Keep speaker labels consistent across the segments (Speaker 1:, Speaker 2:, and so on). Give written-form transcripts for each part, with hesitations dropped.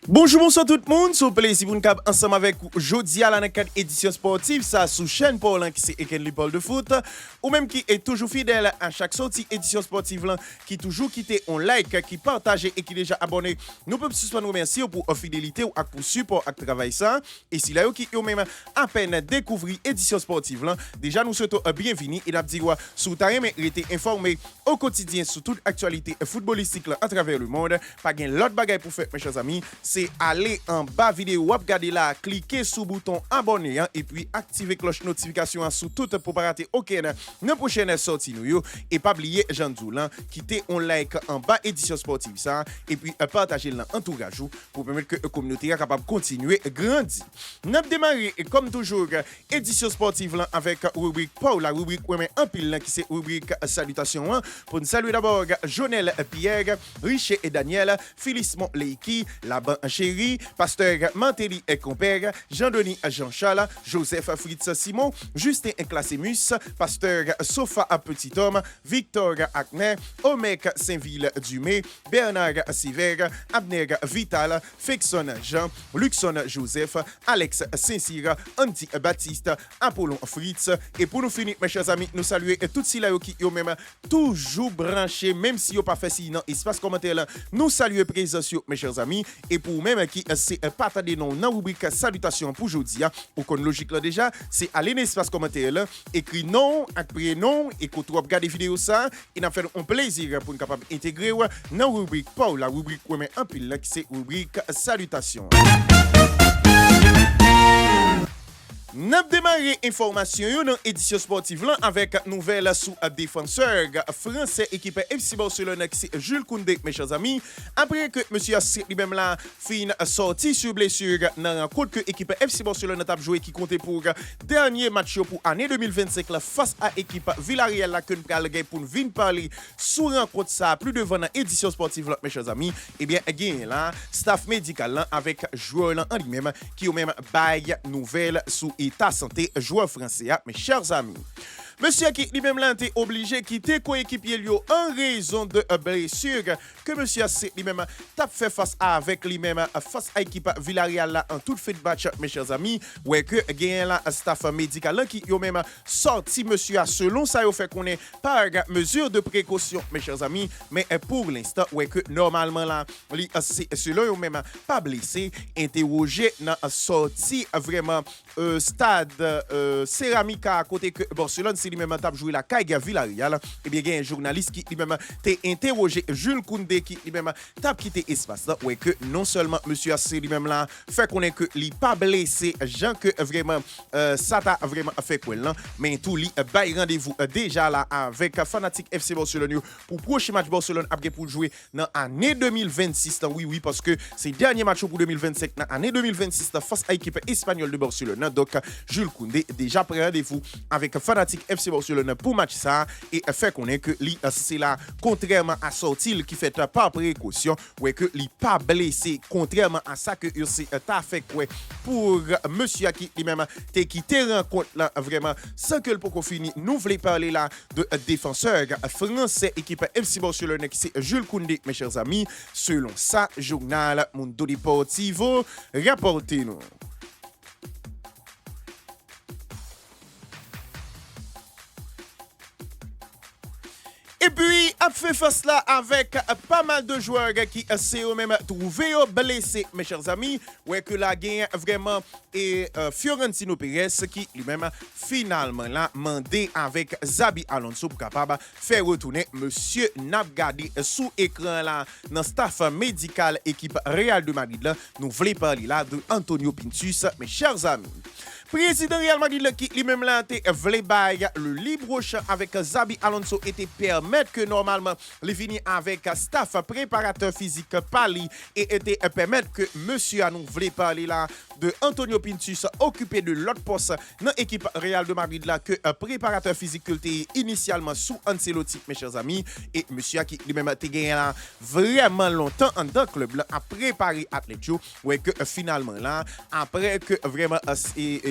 Speaker 1: Bonjour, bonsoir tout le monde. C'est un plaisir pour nous cap ensemble avec Jodi à la cadre édition sportive, ça sous chaîne pour qui c'est Eken Paul de foot, ou même qui est toujours fidèle à chaque sortie édition sportive là, qui toujours quitté on like, qui partage et qui déjà abonné. Nous pouvons nous remercier pour fidélité ou pour support à travail ça. Et si là qui même à peine découvrir édition sportive là, déjà nous souhaitons bienvenue et n'a dit sous ta mais été informé au quotidien sur toute actualité footballistique là, à travers le monde. Pas gain l'autre bagaille pour faire mes chers amis. C'est aller en bas vidéo, regarder là, cliquer sur le bouton abonner et puis activer cloche notification sur tout pour pas rater aucune nos prochaines sorties nous et pas oublier Jean Doulan quitter on like en bas édition sportive ça et puis partager l'entourage pour permettre que la communauté est capable de continuer grandir. Nous démarrer comme toujours édition sportive là avec rubrique Paul, la rubrique en pile qui c'est rubrique salutations pour nous saluer d'abord Jonel Pierre, Richer et Daniel, Philismon Leiki, Laban Chéri, Pasteur Mantelli et compère, Jean-Denis Jean-Charles, Joseph Fritz Simon, Justin Classemus, Pasteur Sofa Petit Homme, Victor Acner, Omek Saint-Ville Dumé, Bernard Siver, Abner Vital, Fexon Jean, Luxon Joseph, Alex Saint-Cyr, Andy Baptiste, Apollon Fritz. Et pour nous finir, mes chers amis, nous saluer tous ceux qui ont même toujours branché, même si vous n'avez pas fait sinon espace commentaire, nous saluer présence, mes chers amis. Et pour même qui c'est partager dans la rubrique salutations pour aujourd'hui, au con logique là déjà, c'est aller dans l'espace commentaire là, écrit nom, prénom et quand tu regardes vidéo ça, il a fait un plaisir pour nous capable intégrer dans la rubrique Paul, la rubrique en pile là qui c'est rubrique salutations. N'a démarré information dans édition sportive là avec nouvelle sous défenseur français équipe FC Barcelone qui c'est Jules Koundé mes chers amis après que monsieur lui-même là fin sorti sur blessure dans rencontre que équipe FC Barcelone a joué qui comptait pour dernier match pour année 2025 là face à équipe Villarreal là que nous pral pour nous venir parler sous rencontre ça plus devant dans édition sportive là mes chers amis et bien gain là staff médical là avec joueur là en lui-même qui au même bail nouvelle sous état santé joueur français, mes chers amis. Monsieur qui lui-même l'a été obligé de quitter coéquipier lui en raison de blessure que monsieur lui-même t'a fait face avec lui-même face à l'équipe Villarreal là en toute fin de match mes chers amis ouais que gagne la staff médical qui yo même sorti monsieur selon ça yo fait qu'on est par mesure de précaution mes chers amis mais pour l'instant ouais que normalement là selon yo même pas blessé interrogé dans sorti vraiment stade céramique à côté que Barcelone c'est lui-même t'a joué la Caille Villarreal et bien il y a un journaliste qui lui-même t'a interrogé Jules Koundé qui lui-même t'a quitté espace là ouais que non seulement monsieur assez lui-même là fait qu'on est que il pas blessé Jean que vraiment ça t'a vraiment fait quoi là mais tout li bail rendez-vous déjà là avec Fanatique FC Barcelone pour prochain match Barcelone après pour jouer dans année 2026 oui parce que c'est dernier match pour 2025 dans année 2026 face à l'équipe espagnole de Barcelone donc Jules Koundé déjà prend rendez-vous avec Fanatique FC Barcelone pour match ça et fait connaître que c'est là contrairement à sortir qui fait par précaution ouais que li pas blessé contrairement à ça que c'est t'a fait quoi pour monsieur qui lui-même t'es quitté rencontre là vraiment sans que le pour finir nous voulons parler là de défenseur français équipe FC Barcelone qui c'est Jules Koundé mes chers amis selon ça journal Mundo Deportivo rapportez-nous. Et puis, a fait face là avec pas mal de joueurs qui s'est même trouvé blessés, mes chers amis. Ouais, que la gagne vraiment et Fiorentino Pérez qui lui-même finalement là mandé avec Xabi Alonso pour capable faire retourner monsieur Nabgadi sous écran là dans staff médical équipe Real de Madrid là. Nous voulons parler là de Antonio Pintus, mes chers amis. Président Real Madrid qui lui-même là voulait bailler le libre champ avec Xabi Alonso était permettre que normalement les venir avec staff préparateur physique Pali et était permettre que monsieur a nous voulait parler là de Antonio Pintus occupé de l'autre poste dans l'équipe Real de Madrid là que préparateur physique était initialement sous Ancelotti mes chers amis et monsieur qui lui-même a gagné là vraiment longtemps en dans club là a préparé athlète ouais que finalement là après que vraiment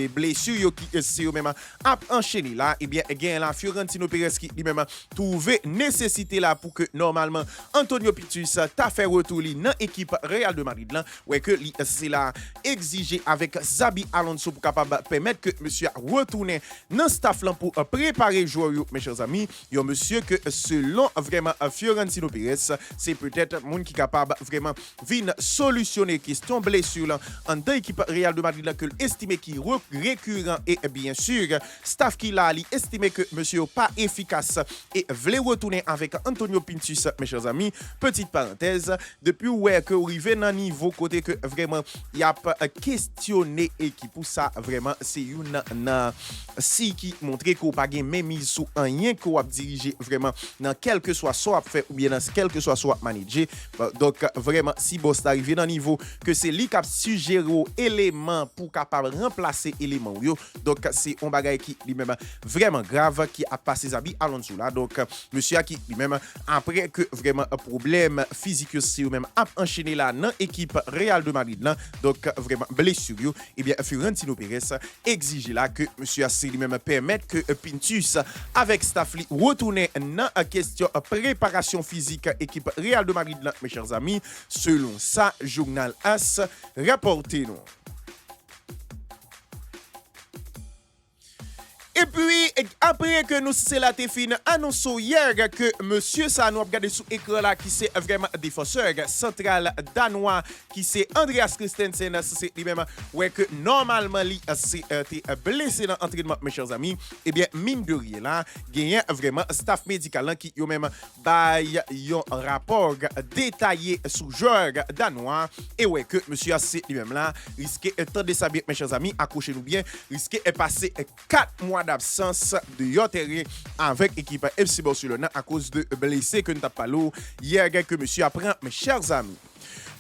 Speaker 1: et blessure yo qui c'est même a enchaîné là et bien gain là Florentino Pérez qui lui-même trouvé nécessité là pour que normalement Antonio Pintus t'a fait retour li dans équipe Real de Madrid là ouais que c'est là exigé avec Xabi Alonso pour capable permettre que monsieur retourner dans staff là pour préparer joueur mes chers amis yo monsieur que selon vraiment Florentino Pérez c'est peut-être monde qui capable vraiment venir solutionner question blessure là en deux équipes Real de Madrid là que estimé qui récurrent et bien sûr staff qui là li estimé que monsieur pas efficace et voulait retourner avec Antonio Pintus mes chers amis petite parenthèse depuis ouais que arrivé dans niveau côté que vraiment il y a questionné équipe pour ça vraiment c'est une si qui montrer qu'on pas gain même mise sous rien qu'on a dirigé vraiment dans quel que soit fait ou bien dans quel que soit manager donc vraiment si boss arrivé dans niveau que c'est lui qui a suggéré élément pour capable remplacer élément yo donc c'est un bagage qui lui-même vraiment grave qui a passé Xabi Alonso là donc monsieur qui lui-même après que vraiment un problème physique c'est même a enchaîné là dans équipe Real de Madrid là donc vraiment blessure yo et bien Florentino Pérez exige là que monsieur a lui-même permettre que Pintus avec staff li retourner dans question préparation physique équipe Real de Madrid là mes chers amis selon ça journal AS rapporté nous. Et puis, après que nous c'est la Téfine annonçons hier que monsieur ça nous a regardé sous écran là qui c'est vraiment défenseur central danois qui c'est Andreas Christensen c'est lui-même ouais que normalement lui c'est blessé dans l'entraînement mes chers amis et bien mine de rien là gagne vraiment staff médical là qui yo même bail un rapport détaillé sur joueur danois et ouais que monsieur c'est lui-même là risqué attendez ça bien mes chers amis accrochez-nous bien risqué passer 4 mois d'absence de Yoterre avec l'équipe FC Barcelone à cause de blessés que nous t'avons parlé hier que monsieur apprend mes chers amis.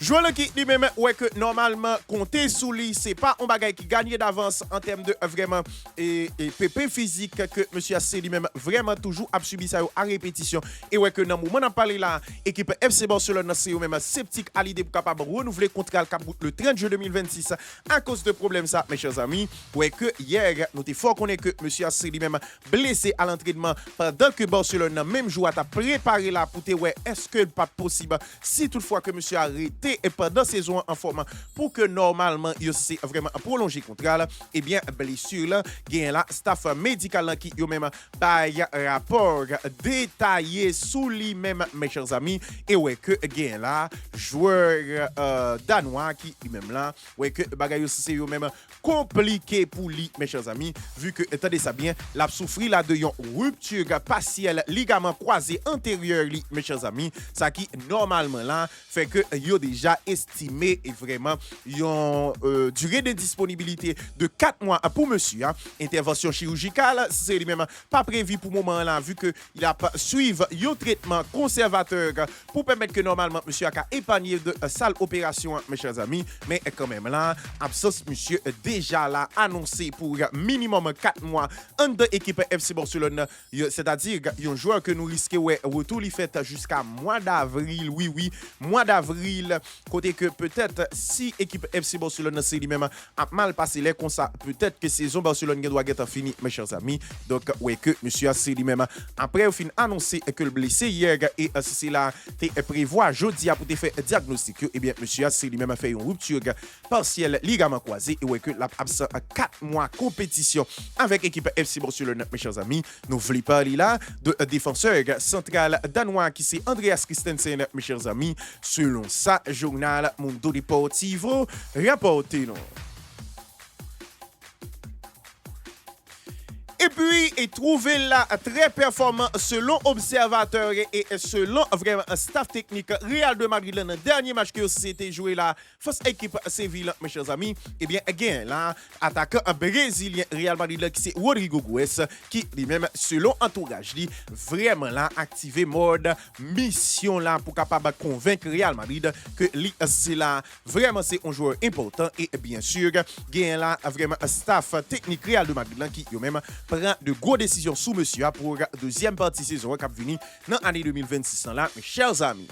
Speaker 1: Joueur qui lui-même ouais que normalement compter sous lui c'est pas un bagage qui gagne d'avance en termes de vraiment et pépin physique que monsieur AC lui-même vraiment toujours a subi ça à répétition et ouais que dans moment on parler là équipe FC Barcelone c'est même sceptique à l'idée pour capable renouveler contrat le 30 juin 2026 à cause de problème ça mes chers amis ouais que hier nous t'es fort connaît que monsieur AC lui-même blessé à l'entraînement pendant que Barcelone même jour a préparé là pour te ouais est-ce que pas possible si toutefois que monsieur a arrêté et pendant saison en forme pour que normalement il c'est vraiment prolonger contrat là et bien blessure là gain là staff médical là qui yo même bail rapport détaillé sous lui même mes chers amis et ouais que gain là joueur danois qui lui même là ouais que bagay c'est yo même compliqué pour lui mes chers amis vu que attendez ça bien l'a souffri là de une rupture partielle ligament croisé antérieur lui mes chers amis ça qui normalement là fait que yo déjà estimé et vraiment une durée de disponibilité de 4 mois pour monsieur intervention chirurgicale c'est lui-même pas prévu pour moment là vu que il a suivre un traitement conservateur pour permettre que normalement monsieur a épargné de salle opération mes chers amis mais quand même là absence monsieur déjà là annoncé pour minimum 4 mois en deux équipes FC Barcelone c'est-à-dire un joueur que nous risquons ouais retour li fait jusqu'à mois d'avril oui mois d'avril côté que peut-être si équipe FC Barcelone c'est lui-même a mal passé les comme ça peut-être que saison Barcelone doit être fini mes chers amis donc ouais que monsieur c'est lui-même après au fin annoncé que le blessé hier et c'est là t'es prévoit jeudi pour te faire diagnostic et bien monsieur c'est lui-même a fait une rupture partielle ligament croisé et ouais que la absent 4 mois compétition avec équipe FC Barcelone mes chers amis nous voulons parler là de défenseur central danois qui c'est Andreas Christensen mes chers amis selon ça journal Mundo Deportivo rapporté non. Et puis, et trouver là très performant selon observateur et selon vraiment un staff technique Real de Madrid dans le dernier match que c'était joué là face équipe Séville mes chers amis et bien again là attaquant brésilien Real Madrid qui c'est Rodrigo Goes qui lui-même selon entourage lui vraiment là activé mode mission là pour capable convaincre Real Madrid que lui c'est là vraiment c'est un joueur important et bien sûr gain là vraiment un staff technique Real de Madrid là qui lui-même prend de grosses décisions sous monsieur pour deuxième partie saison qui va venir dans l'année 2026 là mes chers amis.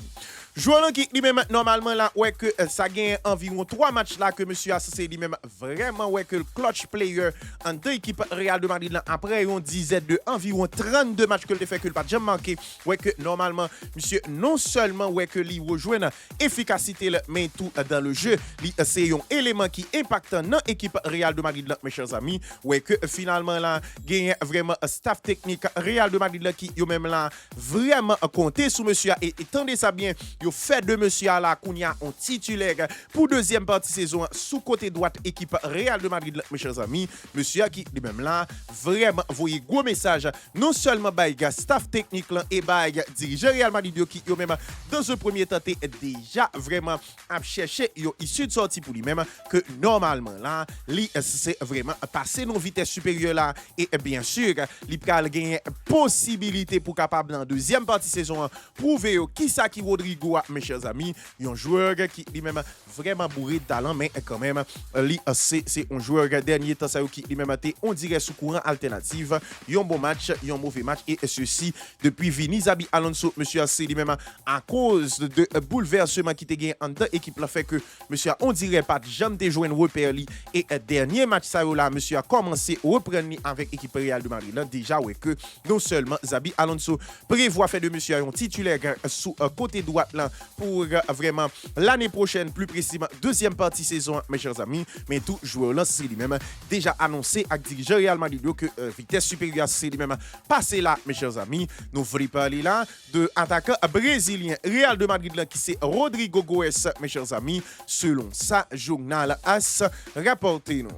Speaker 1: Joueur qui lui-même normalement là ouais que ça gagne environ 3 matchs là que monsieur a c'est lui-même vraiment ouais que le clutch player en deux équipes Real de Madrid là après on disait de environ 32 matchs que le fait que le pas jamais manqué ouais que normalement monsieur non seulement ouais que lui rejoint efficacité là, mais tout dans le jeu c'est un élément qui impactant dans équipe Real de Madrid là mes chers amis ouais que finalement là gagne vraiment staff technique Real de Madrid là qui yo même là vraiment compter sur monsieur et tendez ça bien yo fait de monsieur à la Kounia en titulaire pour deuxième partie saison sous côté droite équipe Real de Madrid mes chers amis monsieur qui lui-même là vraiment voyez gros message non seulement by staff technique là et by dirigeant Real Madrid qui yo même dans ce premier temps déjà vraiment à chercher yo issu de sortie pour lui-même que normalement là li c'est vraiment passer nos vitesse supérieure là et bien sûr li pral gagner possibilité pour capable dans deuxième partie saison prouver qui ça qui Rodrigo mes chers amis un joueur qui lui-même vraiment bourré de talent mais quand même lui c'est un joueur dernier temps ça qui lui-même on dirait sous courant alternative un bon match un mauvais match et ceci depuis Vini Xabi Alonso monsieur c'est lui-même à cause de bouleversement qui te gagné en deux équipes là fait que monsieur on dirait pas jamais te joindre repère li et dernier match ça là monsieur a commencé reprendre avec équipe Real de Madrid là déjà ouais que non seulement Xabi Alonso prévoit faire de monsieur un titulaire sous côté droite là pour vraiment l'année prochaine plus précisément deuxième partie saison mes chers amis mais tout joueur là c'est lui-même déjà annoncé avec dirigeant Real Madrid que vitesse supérieure c'est lui-même passé là mes chers amis nous voulons parler là de attaquant brésilien Real de Madrid là qui c'est Rodrigo Goes mes chers amis selon ça journal AS rapporté nous.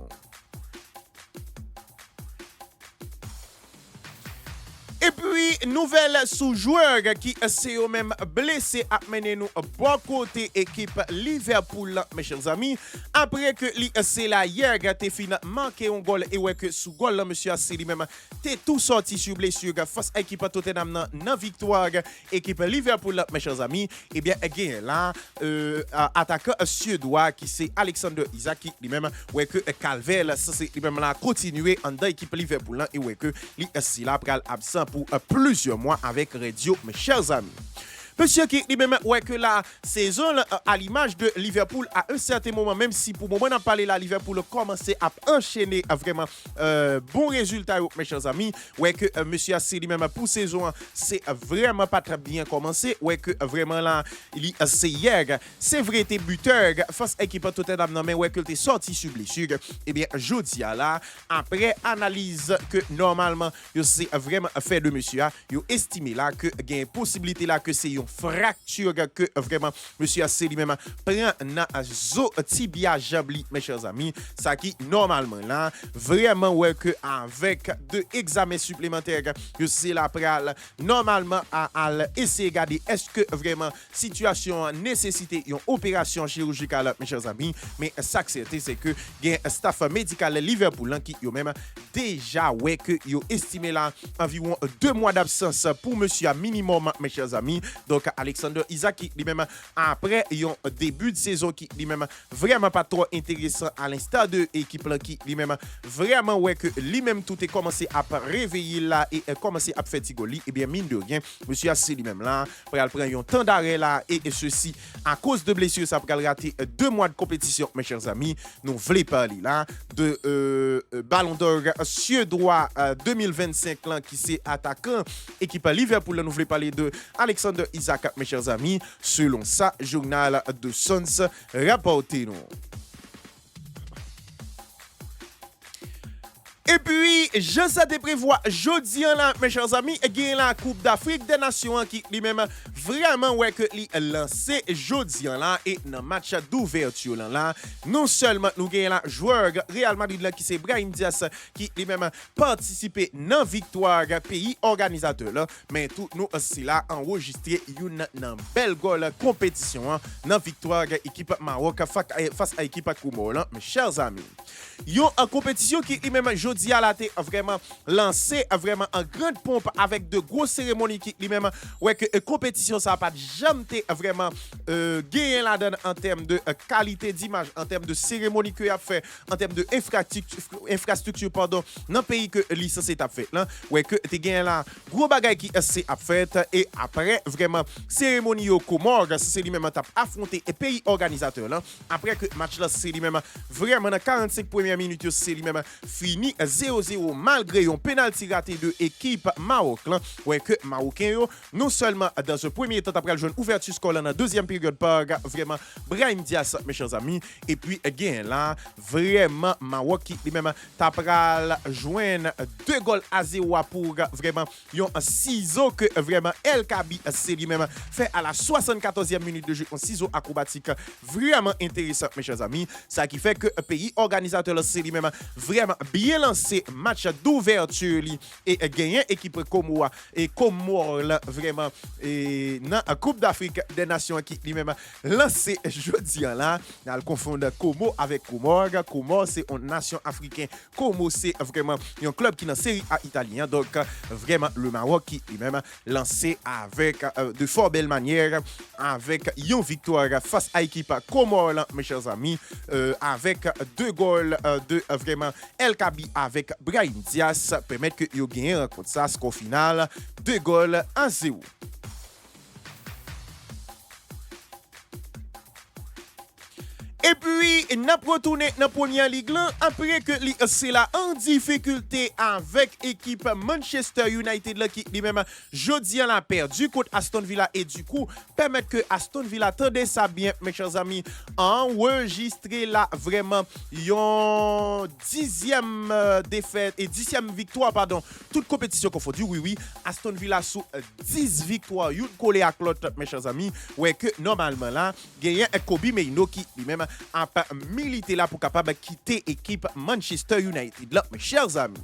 Speaker 1: Et puis, nouvelle sous-joueur qui s'est même blessé à mener nous bon côté équipe Liverpool, mes chers amis. Après que c'est là hier, t'es fini manqué un goal et ouais que sous goal là, monsieur c'est lui-même t'es tout sorti sur blessure face à équipe Tottenham dans victoire équipe Liverpool, mes chers amis. Et bien, again là, attaquant suédois qui c'est Alexander Isak qui lui-même ouais que Calvel, ça c'est lui-même là continuer en dans équipe Liverpool là et ouais que c'est là pral absent pour plusieurs mois avec Radio, mes chers amis. Monsieur qui dit même ouais que la saison à l'image de Liverpool à un certain moment même si pour moi on a parlé là Liverpool commençait à enchaîner vraiment bon résultat mes chers amis ouais que monsieur a lui-même pour saison c'est vraiment pas très bien commencé ouais que vraiment là il c'est hier c'est vrai t'es buteur face à équipe Tottenham mais ouais que t'es sorti sur blessure et bien jodi là après analyse que normalement c'est vraiment fait de monsieur yo estimé là que il y a une possibilité là que c'est fracture que vraiment monsieur assez lui-même prend dans zo tibia jambli mes chers amis ça qui normalement là vraiment ouais que avec deux examens supplémentaires que c'est la pral normalement à essayer regarder est-ce que vraiment situation nécessité une opération chirurgicale mes chers amis mais ça c'est que il y a un staff médical Liverpool qui yo même déjà ouais que yo estimé là environ 2 mois d'absence pour monsieur à minimum mes chers amis. Donc Alexander Isak qui lui-même après un début de saison qui lui-même vraiment pas trop intéressant à l'instar de équipe là qui lui-même vraiment ouais que lui-même tout est commencé à réveiller là et commencer à faire tigoli et bien mine de rien monsieur Assi lui-même là pour prendre un temps d'arrêt là et ceci à cause de blessure ça pour rater 2 mois de compétition mes chers amis nous voulons parler là de Ballon d'Or suédois 2025 là qui c'est attaquant équipe Liverpool nous voulons parler de Alexander Isak mes chers amis selon ça journal de Sons rapporté nous. Et puis, je sais prévoir jeudi là, mes chers amis, il y a la Coupe d'Afrique des Nations qui lui-même vraiment ouais que li lancé jeudi là et dans match d'ouverture là, non seulement nous gagnons la joueur Real Madrid là qui c'est Brahim Diaz qui lui-même participé dans victoire pays organisateur là, mais tout nous aussi là enregistré une belle goal compétition dans victoire équipe Maroc face à équipe Comores là, mes chers amis. Yo en compétition qui lui-même jeudi à la vraiment lancé vraiment en grande pompe avec de grosses cérémonies qui lui-même ouais que compétition ça pas jamais vraiment gagné la donne en termes de qualité d'image, en termes de cérémonie que a fait, en termes de infrastructure pardon dans pays que licence est fait là ouais que tu gagné là gros bagay qui c'est a fait et après vraiment cérémonie au Comores c'est lui-même t'a affronté et pays organisateur là après que match là c'est lui-même vraiment dans 45 premières minutes c'est lui-même fini 0-0 malgré un penalty raté de équipe Maroc là ouais que Marocain yo non seulement dans ce premier temps après le jeune ouverture score là dans deuxième période par vraiment Brahim Diaz mes chers amis et puis again là vraiment Maroc qui lui-même t'a pral joindre 2-0 pour vraiment yon ciseau que vraiment El Kabi c'est lui-même fait à la 74e minute de jeu un ciseau acrobatique vraiment intéressant mes chers amis ça qui fait que pays organisateur c'est lui-même vraiment bien lancé match d'ouverture et gagné équipe Comores et Comores vraiment et dans la Coupe d'Afrique des Nations qui lui-même lancé jeudi là dans le confondre Comores avec Comores. Comores c'est une nation africaine. Comores c'est vraiment un club qui dans série A italien donc vraiment le Maroc qui lui-même lancé avec de fort belle manière avec une victoire face à l'équipe Comores mes chers amis avec 2 goals de vraiment El Kabi avec Brahim Diaz permettre que yo gagne rencontre ça score final 2-0. Et puis, n'a retourné dans la première ligue là, après que c'est là en difficulté avec l'équipe Manchester United là, qui lui-même jeudi a perdu contre Aston Villa et du coup permettre que Aston Villa tendez ça bien mes chers amis enregistrer là vraiment une 10e défaite et 10e victoire pardon toute compétition confondue oui Aston Villa sous 10 victoires une collé à l'autre mes chers amis ouais que normalement là gagnant Kobe Mainoo qui lui-même a milité là pour capable quitter équipe Manchester United là mes chers amis.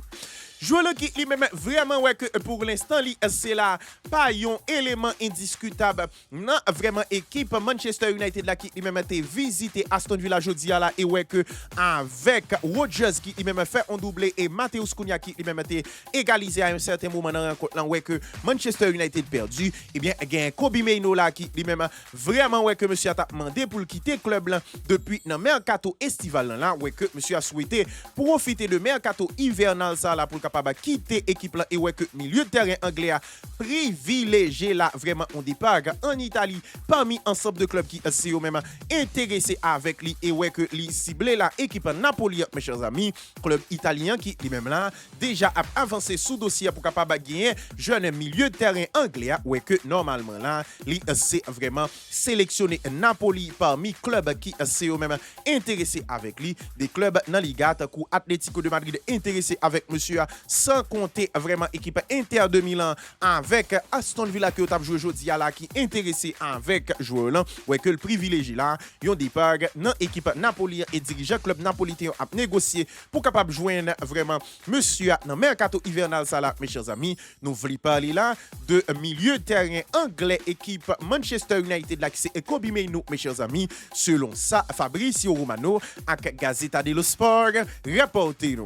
Speaker 1: Joueur qui lui-même vraiment ouais que pour l'instant c'est là pas un élément indiscutable non vraiment équipe Manchester United là qui lui-même été visité Aston Villa jeudi là et ouais que avec Rodgers qui lui-même fait un doublé et Matheus Cunha qui lui-même été égalisé à un certain moment dans la rencontre là ouais que Manchester United perdu et bien gain Kobe Mainoo là qui lui-même vraiment ouais que monsieur a demandé pour quitter club là depuis dans mercato estival là ouais que monsieur a souhaité profiter de mercato hivernal ça là pour capable quitter équipe là et ouais que milieu de terrain anglais a privilégié là vraiment on départ en Italie parmi ensemble de clubs qui c'est eux même intéressé avec lui et ouais que lui ciblé la équipe Napoli mes chers amis club italien qui lui même là déjà a avancé sous dossier pour capable gagner jeune milieu de terrain anglais ouais que normalement là lui c'est vraiment sélectionné Napoli parmi clubs qui c'est eux même intéressé avec lui des clubs dans Liga coup Atlético de Madrid intéressé avec monsieur sans compter vraiment équipe Inter de Milan avec Aston Villa qui a joué jeudi là qui intéressé avec joueur là ouais que le privilégié là yon départ dans équipe Napoli et dirigeant club napolitain a négocié pour capable joindre vraiment monsieur dans mercato hivernal ça là mes chers amis nous voulons parler là de milieu de terrain anglais équipe Manchester United là qui c'est Kobe Mainoo mes chers amis selon ça Fabrizio Romano avec Gazzetta dello Sport rapporté nous.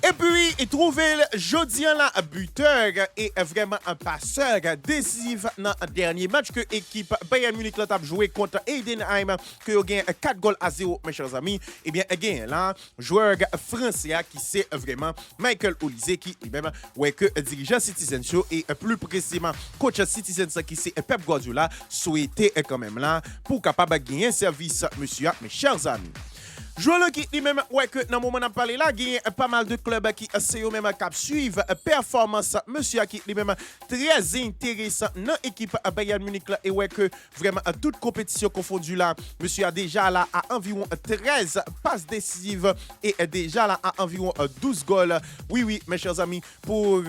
Speaker 1: Et puis, il trouvait jeudi un buteur et vraiment un passeur décisif dans le dernier match que l'équipe Bayern Munich a joué contre Heidenheim, que a gagné 4-0, mes chers amis. Et bien, again, là, joueur français qui c'est vraiment Michael Olise qui lui-même ouais que dirigeant Citizen Show et plus précisément coach Citizen qui c'est Pep Guardiola souhaitait quand même là pour capable gagner service, monsieur, mes chers amis. Joueur qui lui-même ouais que dans le moment où on parle là, il y a pas mal de clubs qui c'est eux même qui suivent performance monsieur qui lui-même très intéressant dans l'équipe Bayern Munich là et ouais que vraiment toute compétition confondue là monsieur a déjà là à environ 13 passes décisives et déjà là à environ 12 goals. Oui mes chers amis pour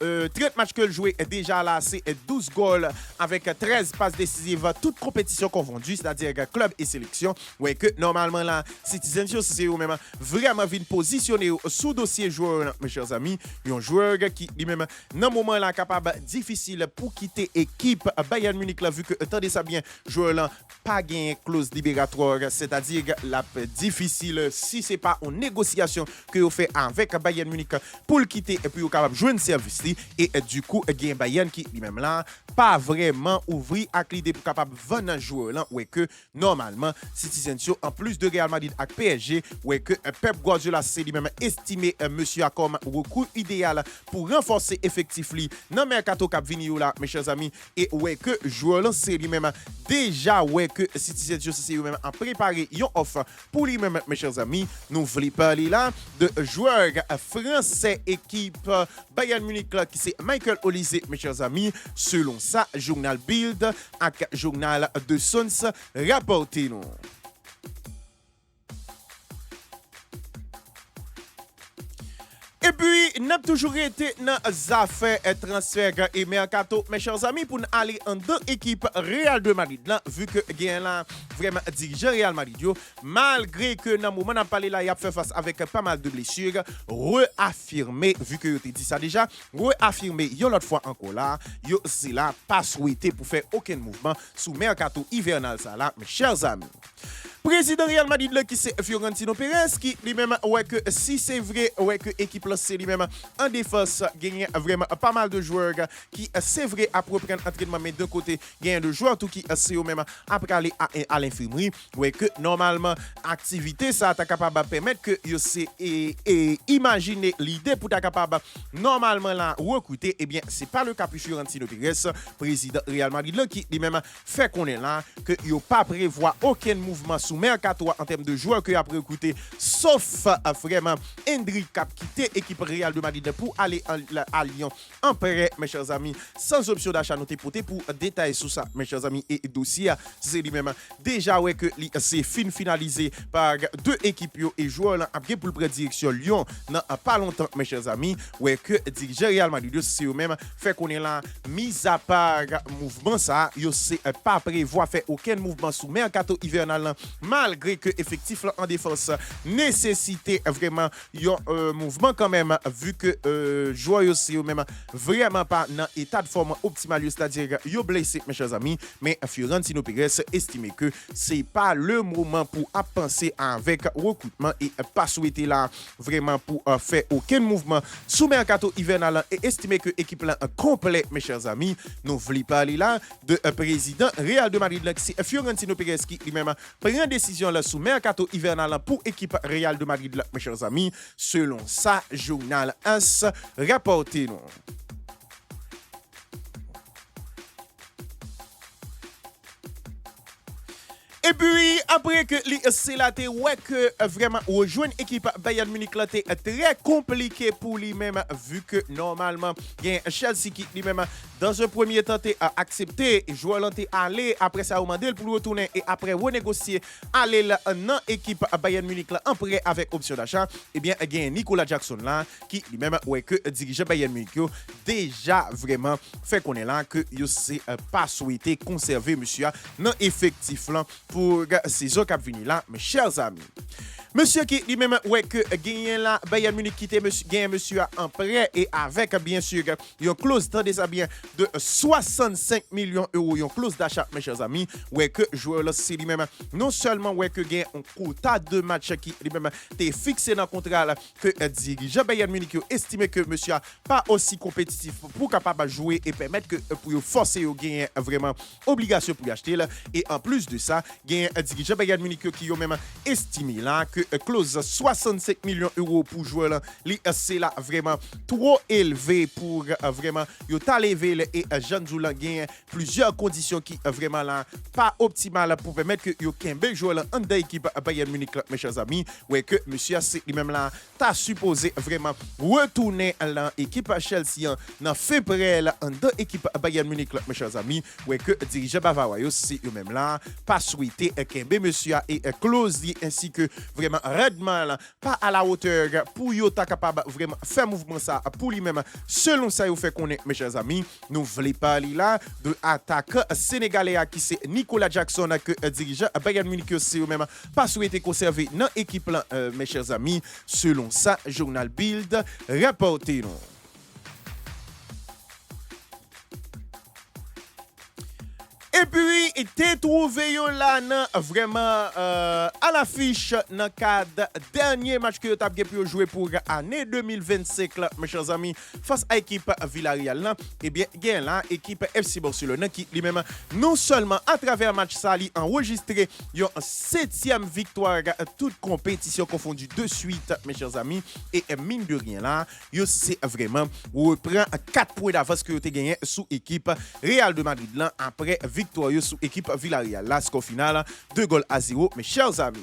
Speaker 1: 30 matchs que le joué est déjà là, c'est 12 goals avec 13 passes décisives, toutes compétitions confondues, c'est-à-dire club et sélection. Ouais, que normalement là, Citizen Show, c'est eux-mêmes vraiment vient positionner sous dossier joueur, mes chers amis. Un joueur qui lui-même, dans moment là, capable difficile pour quitter équipe Bayern Munich là, vu que, attendez ça bien, joueur là, pas gagné clause libératoire, c'est-à-dire la difficile si c'est pas en négociation que vous fait avec Bayern Munich pour le quitter et puis vous capable jouer un service et du coup gain Bayern qui lui-même là pas vraiment ouvrir à l'idée pour capable vendre un joueur là ouais que normalement Citizen Show en plus de Real Madrid avec PSG ouais que Pep Guardiola c'est lui-même estimé monsieur a comme recours idéal pour renforcer effectif li dans mercato cap vini là mes chers amis et ouais que joueur là c'est lui-même déjà ouais que Citizen Show c'est lui-même a préparé une offre pour lui-même mes chers amis nous voulons parler là de joueur français équipe Bayern Munich là, qui c'est Michael Olise mes chers amis selon ça journal Bild avec journal de Sons rapporté nous. Et puis, nous avons toujours été dans les affaires transfert et mercato, mes chers amis, pour nous aller en deux équipes Real de Madrid. Là, vu que gain là vraiment dirigeant Real Madrid, malgré que dans le moment où on a parlé là, il a fait face avec pas mal de blessures, réaffirmé, vu que je dit ça déjà, réaffirmé, une autre fois encore là, c'est là, pas souhaité pour faire aucun mouvement sous mercato hivernal ça là, mes chers amis. Président Real Madrid là, qui c'est Florentino Pérez qui lui-même ouais que si c'est vrai ouais que équipe là c'est lui-même en défense gagne vraiment pas mal de joueurs qui c'est vrai après prendre entraînement mais d'un côté gagne de joueurs tout qui c'est eux même après aller à l'infirmerie ouais que normalement activité ça t'a capable permettre que yo c'est et imaginer l'idée pour t'a capable normalement là recruter et bien c'est pas le cas pour Florentino Pérez président Real Madrid là qui lui-même fait qu'on est là que yo pas prévoir aucun mouvement sous mercato en termes de joueurs que après recruter sauf vraiment Hendrik qui a quitté l'équipe Real de Madrid pour aller à Lyon en prêt mes chers amis sans option d'achat noté pour détailler sur ça mes chers amis et dossier c'est lui-même déjà ouais que c'est finalisé par deux équipes et joueurs là après pour le direction Lyon dans pas longtemps mes chers amis ouais que dirigeant Real Madrid c'est eux-mêmes fait qu'on est là mis à part mouvement ça yo c'est pas prévoir faire aucun mouvement sous mercato hivernal malgré que effectif là, en défense nécessité vraiment un mouvement quand même vu que joueur aussi même vraiment pas dans état de forme optimal c'est-à-dire yo blessé mes chers amis mais Florentino Pérez estime que c'est pas le moment pour penser avec recrutement et pas souhaiter là vraiment pour faire aucun mouvement sous mercato hivernal et estimer que équipe là complet mes chers amis nous voulons parler là de président Real de Madrid là c'est Florentino Pérez qui lui-même prend décision là sous mercato hivernal pour équipe Real de Madrid là, mes chers amis selon ça journal AS rapporté nous. Et puis, après que c'est là, ouais que vraiment, rejoindre l'équipe Bayern Munich là, c'est très compliqué pour lui-même, vu que normalement, il y a Chelsea qui lui-même, dans un premier temps, a accepté, joueur là, aller, après ça, a demandé pour retourner et après renégocier, aller dans l'équipe Bayern Munich là, en prêt avec option d'achat. Eh bien, il y a Nicolas Jackson là, qui lui-même, ouais que dirigeant Bayern Munich, déjà vraiment fait qu'on est là, que il s'est pas souhaité conserver monsieur dans effectif là. Pour ces autres qui viennent là, mes chers amis. Monsieur qui lui-même, ouais, que gagne là, Bayern Munich quitte monsieur en prêt et avec, bien sûr, une clause, tendez ça bien, de 65 millions d'euros, une clause d'achat, mes chers amis, ouais, que joueur là, c'est lui-même, non seulement, ouais, que gagne un quota de match qui lui-même est fixé dans le contrat là, que dirigeant Bayern Munich estimé que monsieur pas aussi compétitif pour capable jouer et permettre que pour forcer au gagner vraiment obligation pour acheter là, et en plus de ça, gagne dirigeant Bayern Munich qui ont même estimé là que clause 65 millions d'euros pour jouer là, c'est là vraiment trop élevé pour vraiment yo ta levé et Jean Zoula gagne plusieurs conditions qui vraiment là pas optimales pour permettre que yo kembe jouer là en équipe Bayern Munich mes chers amis ouais que monsieur c'est lui-même là t'a supposé vraiment retourner dans équipe Chelsea dans février là en deux équipe Bayern Munich mes chers amis ouais que dirigeant Bavarois c'est eux même là pas souhaité kembe monsieur et clause ainsi que vraiment lui-même Redman pas à la hauteur pour yo ta capable vraiment faire mouvement ça pour lui-même selon ça il fait connaître mes chers amis nous voulons parler là de attaque sénégalais qui c'est Nicolas Jackson que dirigeant Bayern Munich aussi même pas souhaité conserver dans équipe là mes chers amis selon ça journal Bild rapporté non. Et puis, t'es trouvé là vraiment à l'affiche dans le cadre dernier match que tu as pu jouer pour l'année 2025, là, mes chers amis, face à l'équipe Villarreal. Là, eh bien, il y a là l'équipe FC Barcelone qui lui-même, non seulement à travers le match, ça a enregistré une 7e victoire, toute compétition confondue de suite, mes chers amis. Et mine de rien, là, c'est vraiment, reprend 4 points d'avance que tu as gagné sous équipe Real de Madrid là, après victoire sous équipe Villarreal. Là, score final 2-0, mes chers amis.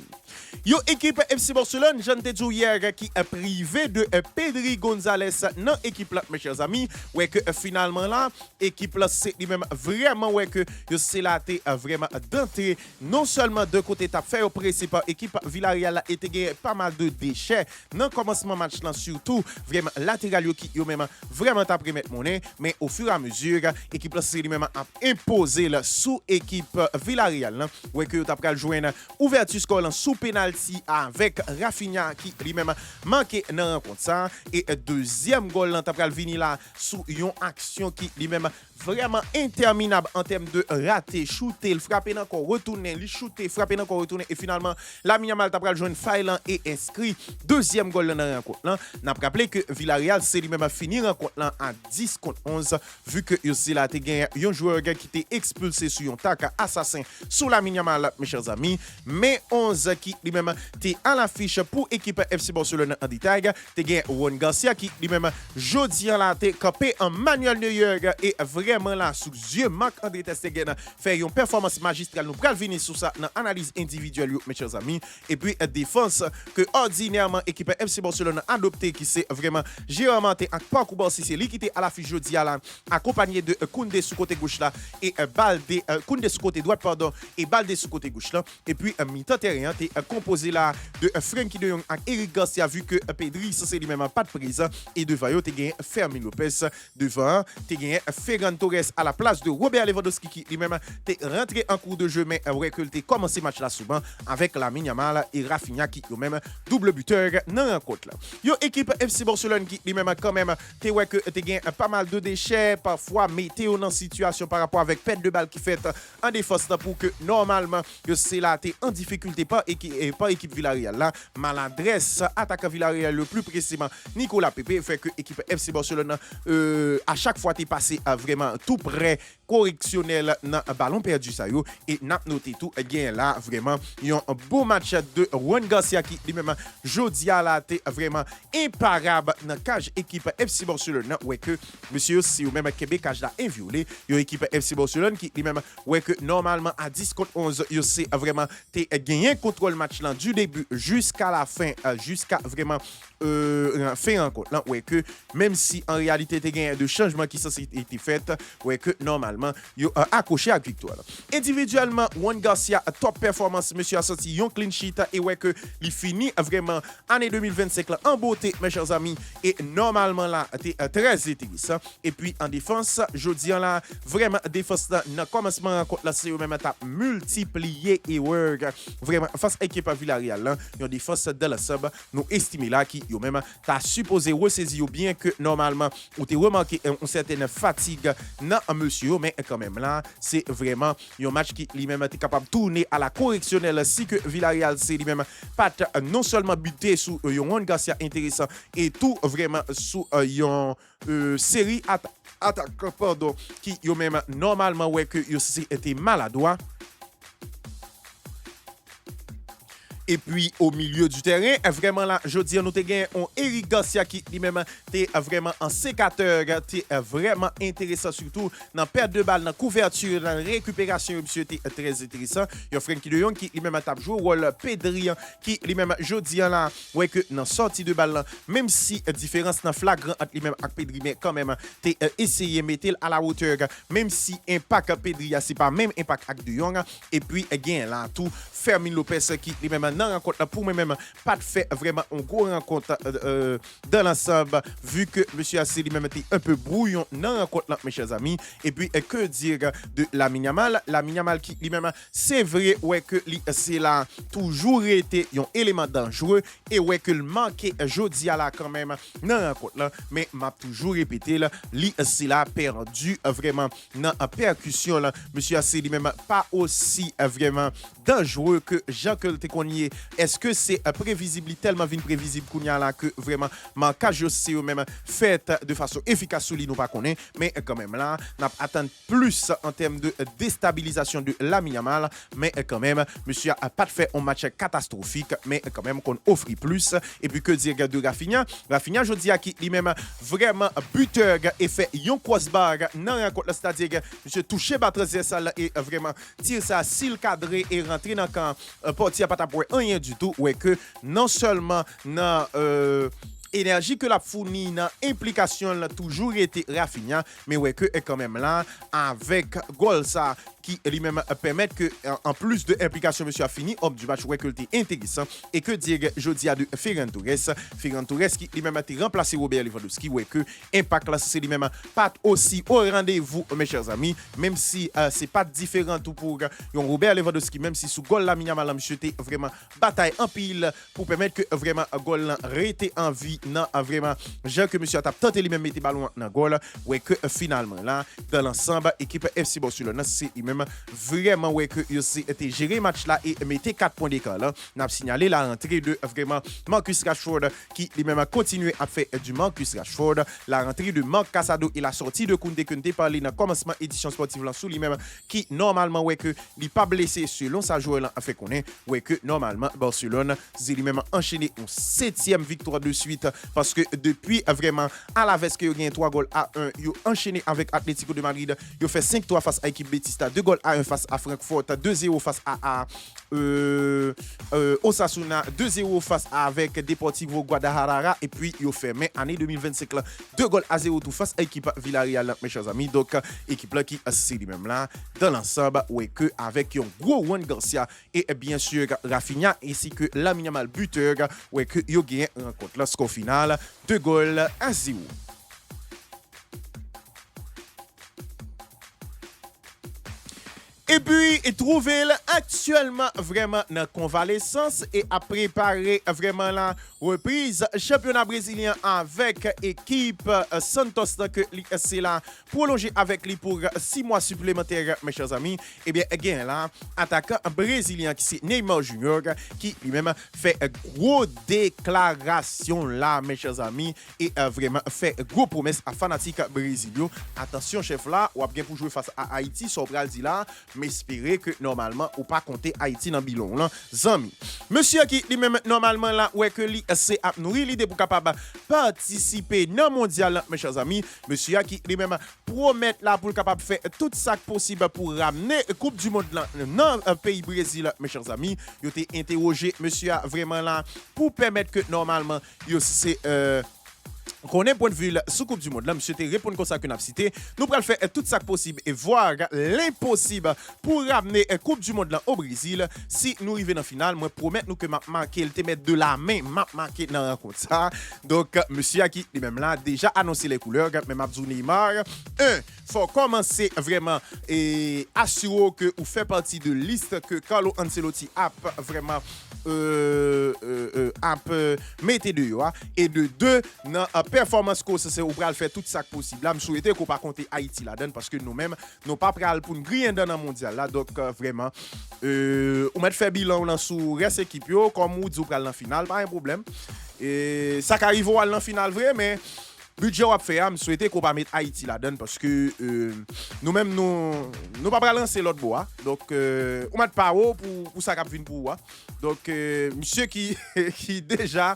Speaker 1: Yo équipe FC Barcelone, j'en ai dit hier qui est privé de Pedri González dans l'équipe là, mes chers amis. Ouais que finalement là, équipe là c'est lui-même vraiment ouais que yo c'est là vraiment d'entrée non seulement de côté t'a fait au principe équipe Villarreal a été gagné pas mal de déchets dans commencement match là surtout vraiment latéral qui yo même vraiment t'a pris mettre monnaie mais au fur et à mesure équipe là c'est lui-même a imposé là sous équipe Villarreal là ouais que t'a pris joindre ouverture score là sous penalty avec Rafinha qui lui-même manqué dans la rencontre ça et deuxième goal là t'a pris venir là sous une action qui lui-même vraiment interminable en termes de rater, shooter, le frapper encore retourner, le shooter, frapper encore retourner et finalement Lamine Yamal t'a pris joindre Faylan et inscrit deuxième goal dans la rencontre là. N'a rappelé que Villarreal c'est lui-même fini rencontre là en 10-11 vu que aussi là t'es gagné un joueur qui était expulsé sur un tac assassin sous Lamine Yamal mes chers amis mais 11 qui lui-même t'es à l'affiche pour équipe FC Barcelone en détail t'es gagné Juan Garcia qui lui-même jodi là t'es campé en Manuel Neuer et vraiment là sous yeux Marc-André Ter Stegen fait une performance magistrale nous pral venir sur ça dans analyse individuelle mes chers amis et puis défense que ordinairement équipe FC Barcelone adopté qui c'est vraiment Jérôme Té ak Paco Barsi c'est lui qui était à l'affiche jodi là accompagné de Koundé sous côté gauche là et Baldé Koundé sous côté droite pardon et Baldé sous côté gauche là et puis mi-temps terrain t'es composé là de Frenkie de Jong ak Eric Garcia vu que Pedri ça c'est lui-même pas de prise et devant yo t'es gagné Fermin Lopez devant t'es gagné Ferran Torres à la place de Robert Lewandowski qui lui-même t'es rentré en cours de jeu mais récolté commencé match là souvent avec Lamine Yamal et Rafinha qui eux même double buteur dans la rencontre là. Yo équipe FC Barcelone qui lui-même quand même t'es ouais que t'es gagné pas mal de déchets parfois météo dans situation par rapport avec perte de balle qui fait en défense pour que normalement yo c'est là t'es en difficulté pas équipe Villarreal là maladresse attaquant Villarreal le plus précisément Nicolas Pepe fait que équipe FC Barcelone à chaque fois t'es passé vraiment tout près correctionnel dans ballon perdu ça yo et n'a noté tout bien là vraiment un beau match de Juan Garcia qui lui-même jodi à la t'es vraiment imparable dans cage équipe FC Barcelone ouais que monsieur si ou même Québec cage là inviolé yo équipe FC Barcelone qui lui-même ouais que normalement à 10-11 yo c'est vraiment t'es gagné contrôle match là du début jusqu'à la fin jusqu'à vraiment fait rencontre là ouais que même si en réalité t'es gagné de changements qui sont été fait ouais que normalement yo accroché à victoire individuellement Juan Garcia top performance monsieur a sorti un clean sheet et ouais que il finit vraiment année 2025 là en beauté mes chers amis et normalement là t'es très intéressant et puis en défense jodi là vraiment défense là dans commencement rencontre là c'est même t'a multiplié et work vraiment face à équipe Villarreal là une défense de la sub nous estimé là qui yo même t'as supposé ressaisir bien que normalement ou t'es remarqué une certaine fatigue dans monsieur mais quand même là c'est vraiment un match qui lui-même est capable de tourner à la correctionnelle si que Villarreal c'est lui-même pas non seulement buté sous Juan Garcia intéressant et tout vraiment sous une série attaque pardon qui yo même normalement ouais que yo était maladroit. Et puis au milieu du terrain, vraiment là, je dis, nous avons gagné un Eric Garcia qui lui-même était vraiment en sécateur, était vraiment intéressant, surtout dans perte de balle, dans couverture, dans récupération, monsieur était très intéressant. Il y a Frenkie de Jong qui lui-même a joué au rôle Pedri qui lui-même, je dis là, ouais que dans sortie de balle, même si différence dans flagrant entre lui-même et Pedri, mais quand même, t'es essayé de mettre à la hauteur, même si impact Pedri, c'est pas même impact avec de Jong. Et puis, again là, tout Fermin Lopez qui lui-même dans la rencontre pour moi-même pas de fait vraiment une grosse rencontre dans l'ensemble vu que monsieur Assez lui-même était un peu brouillon dans la rencontre là, mes chers amis. Et puis que dire de Lamine Yamal qui lui-même c'est vrai ouais que c'est là toujours été un élément dangereux et ouais que le manqué jodi à la quand même dans la rencontre là, mais m'a toujours répété là c'est là perdu vraiment dans la percussion là. Monsieur Assez lui-même pas aussi vraiment dangereux que Jean Kelte Konnier. Est-ce que c'est prévisible, tellement vite prévisible qu'on y a là que vraiment manquage aussi même fait de façon efficace sur lui nous pas connaît, mais quand même là n'a attend plus en termes de déstabilisation de Lamine Yamal, mais quand même monsieur a pas fait un match catastrophique, mais quand même qu'on offre plus. Et puis que dire de Rafinha je dis à qui lui-même vraiment buteur et fait un crossbar dans la rencontre, c'est-à-dire monsieur touché bas transversal et vraiment tire ça s'il cadré et rentrer dans camp portier pas pour rien du tout, ouais que non seulement dans énergie que la fourni dans implication là toujours été Rafinha, mais ouais que quand même là avec goal ça qui lui-même permet que en plus de implication monsieur a fini homme du match ouais que c'était intéressant. Et que dire jeudi à de Ferran Torres qui lui-même a été remplacé Robert Lewandowski, ouais que impact là c'est lui-même pas aussi au rendez-vous mes chers amis, même si c'est pas différent tout pour Robert Lewandowski, même si sous goal la Yamal monsieur était vraiment bataille en pile pour permettre que vraiment goal rester en vie non vraiment Jean que monsieur a tenté lui-même mettre ballon dans goal, ouais que finalement là dans l'ensemble équipe FC Barcelone c'est lui-même vraiment ouais que il était géré match là et mettait 4 points d'écart là. N'a signalé la rentrée de vraiment Marcus Rashford qui lui-même a continué à faire du Marcus Rashford, la rentrée de Marc Casado et la sortie de Koundé que nous parlé dans commencement édition sportive là sous lui-même qui normalement ouais que il pas blessé selon sa joueur là a fait connaître ouais que normalement Barcelone c'est lui-même enchaîné une 7e victoire de suite parce que depuis vraiment à la veste que il gagne 3 goals à 1, il enchaîné avec Atlético de Madrid, il fait 5-3 face à l'équipe Betis, 2 goals à 1 face à Francfort, 2-0 face à Osasuna, 2-0 face avec Deportivo Guadalajara et puis il fait mai année 2025 là 2 goals à 0 tout face à l'équipe Villarreal mes chers amis. Donc équipe là qui c'est lui même là dans l'ensemble ouais que avec un gros Juan Garcia et bien sûr Rafinha ainsi que Lamine Yamal buteur ouais que il gagne rencontre là score final 2 goals à 0. Et puis, trouver actuellement vraiment dans convalescence et à préparer vraiment la reprise championnat brésilien avec équipe Santos que c'est là prolongé avec lui pour 6 mois supplémentaires mes chers amis. Et bien again là attaquant brésilien qui c'est Neymar Junior qui lui-même fait gros déclaration là mes chers amis et vraiment fait gros promesse à fanatique brésilien. Attention chef là ou bien pour jouer face à Haïti Sobral dit là mais espérer que normalement ou pas compter Haïti dans bilon là zami monsieur qui lui-même normalement là ouais que lui c'est à nourrir l'idée pour capable participer dans mondial mes chers amis monsieur qui lui-même promet là pour capable faire tout ça possible pour ramener coupe du monde là dans pays Brésil mes chers amis il été interrogé monsieur vraiment là pour permettre que normalement il c'est qu'on est point de vue sous Coupe du Monde là monsieur te répondre comme ça que n'a cité nous pourrons faire tout ça possible et voir l'impossible pour ramener Coupe du Monde là au Brésil si nous arrivons en finale moi promettre nous que m'a marqué il te mettre de la main m'a marqué dans rencontre ça donc monsieur qui lui même là déjà annoncé les couleurs mais Abdou Neymar faut commencer vraiment et assurer que vous fait partie de liste que Carlo Ancelotti a vraiment mettez de et de deux dans performance course c'est ou pral faire tout ça possible là me souhaiter qu'on pas compter Haïti là-dedans parce que nous-mêmes nous pas pral pour nous griller dans le mondial là donc vraiment on met faire bilan là sous reste équipe yo comme ou dit pral en finale pas un problème et ça qui arrive en finale vrai mais budget a fait me souhaiter qu'on pas mettre Haïti là-dedans parce que nous-mêmes nous pas lancer l'autre bois donc on met pas haut pour ça cap vinn pour donc monsieur qui qui déjà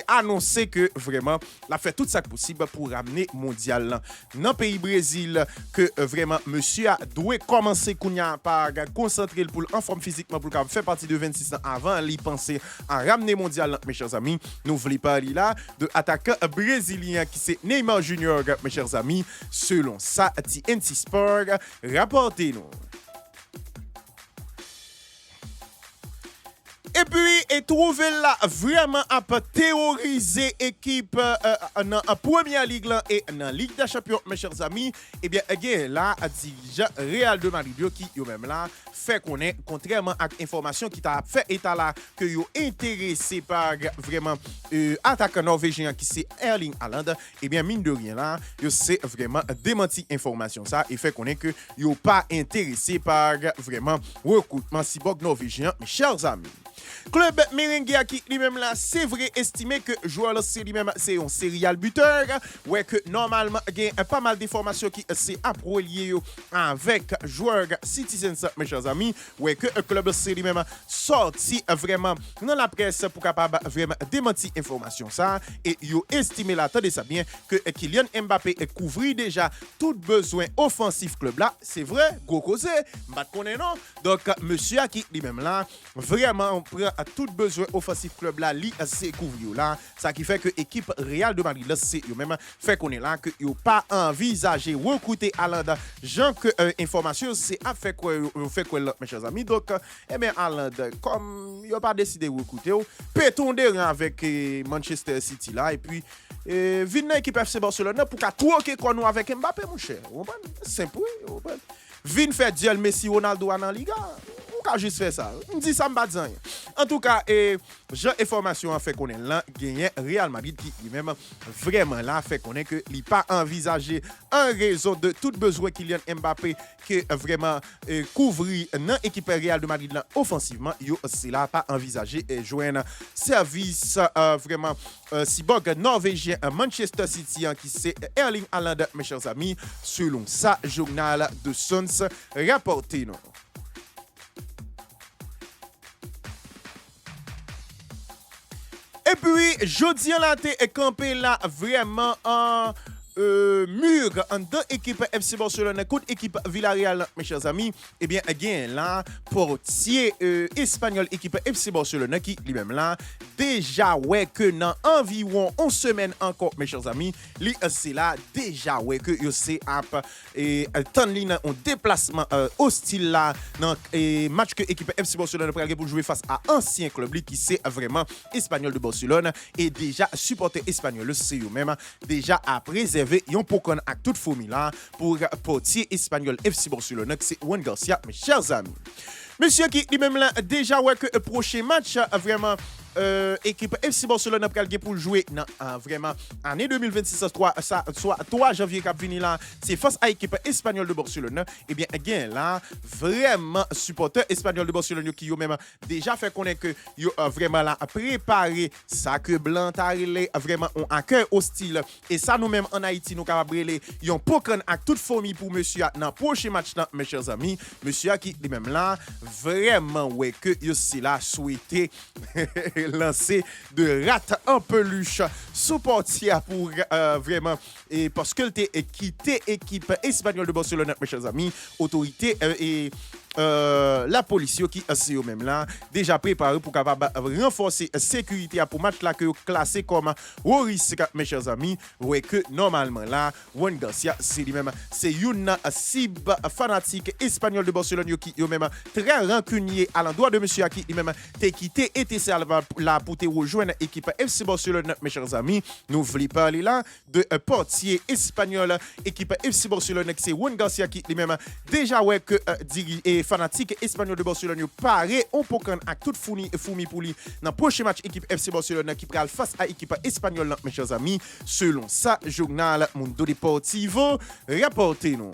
Speaker 1: annoncé que vraiment l'a fait tout ça possible pour ramener mondial dans pays Brésil que vraiment monsieur a doit commencer kounya par concentrer pour en forme physiquement pour faire partie de 26 ans avant lui penser à ramener mondial mes chers amis nous voulons parler là de attaquant brésilien qui c'est Neymar Junior mes chers amis selon ça TNT Sport rapportez-nous. Et puis, et trouver là vraiment à théoriser équipe dans la première ligue là, et dans la Ligue des Champions, mes chers amis. Eh bien, là, dirigeant Real de Madrid qui, yo même là, fait qu'on est, contrairement à l'information qui t'a fait état là, que yo intéressé par vraiment attaquant norvégien qui c'est Erling Haaland. Eh bien, mine de rien là, yo c'est vraiment démenti information ça, et fait qu'on est que yo pas intéressé par vraiment recrutement cyborg norvégien, mes chers amis. Club merengue qui lui-même là, c'est vrai estimé que joueur là c'est lui-même c'est un serial buteur, ouais que normalement il y a pas mal d'informations qui c'est approlié avec joueur Citizens, mes chers amis, ouais que le club c'est lui-même sorti vraiment dans la presse pour capable vraiment démentir information ça, et yo estimé là, attendez ça bien, que Kylian Mbappé couvrit déjà tout besoin offensif club là, c'est vrai, gros causé, m'pas connaît non, donc monsieur qui lui-même là vraiment prend à tout besoin offensif club là li c'est couvrir là, ça qui fait que équipe Real de Madrid là c'est eux même fait qu'on est là que yo pas envisager recruter Haaland, genre que information c'est a fait quoi mes chers amis, donc eh bien Haaland comme yo pas décidé recruter péton de rang avec Manchester City là, et puis vinn dans équipe FC Barcelone pour qu'à troquer quoi nous avec Mbappé mon cher, simple, vinn faire duel Messi Ronaldo en Liga, on juste faire ça. On dit ça m'a dit. En tout cas, j'ai information fait qu'on est là, gagné Real Madrid qui lui-même vraiment là fait qu'on est que il pas envisagé en raison de tout besoin Kylian Mbappé que vraiment couvrir dans équipe Real de Madrid là offensivement, yo c'est là pas envisagé et joindre service vraiment cyborg norvégien Manchester City qui c'est Erling Haaland, mes chers amis, selon ça journal de Suns rapporté non. Et puis, jeudi en la est campé là vraiment en mur en deux équipes FC Barcelone contre équipe Villarreal, mes chers amis. Eh bien, again là, portier espagnol équipe FC Barcelone qui lui-même là, déjà ouais que dans environ 11 semaines encore, mes chers amis, li c'est là déjà ouais que yo c'est ap et Tanli en déplacement hostile là dans match que équipe FC Barcelone prêt pour jouer face à ancien club qui c'est vraiment espagnol de Barcelone, et déjà supporter espagnol c'est eux même déjà à préserver yon pokon ak toute formula pour portier espagnol FC Barcelone, c'est Juan Garcia, mes chers amis. Monsieur qui lui-même là déjà ouais que prochain match vraiment équipe FC Barcelone pral pour jouer dans vraiment année 2026 soit 3 janvier cap vini là, c'est face à équipe espagnole de Barcelone. Et bien again là vraiment supporter espagnol de Barcelone qui yo même déjà fait connaître que yo vraiment là préparé ça que blanc tarélé vraiment on accueil hostile, et ça nous même en Haïti nous capable brûler yon pokon ak toute famille pour monsieur dans prochain match là, mes chers amis. Monsieur qui lui même là vraiment ouais que yo c'est là souhaité lancé de rate en peluche sous portière pour vraiment, et parce que t'es quitté équipe espagnole de Barcelone, mes chers amis, autorité et la police qui c'est eux même là déjà préparé pour capable renforcer sécurité pour match là que classé comme haut risque, mes chers amis, ouais que normalement là Juan Garcia c'est lui-même c'est une cible fanatique espagnol de Barcelone qui eux même très rancunier à l'endroit de monsieur qui lui-même t'es quitté et t'es là pour te rejoindre équipe FC Barcelone, mes chers amis. Nous voulons parler là de portier espagnol équipe FC Barcelone qui c'est Juan Garcia qui lui-même déjà ouais que et fanatique espagnol de Barcelone paraît on peut à toute fourmi pour lui dans prochain match équipe FC Barcelone qui pral face à équipe espagnole, mes chers amis, selon ça journal Mundo Deportivo rapporté nous.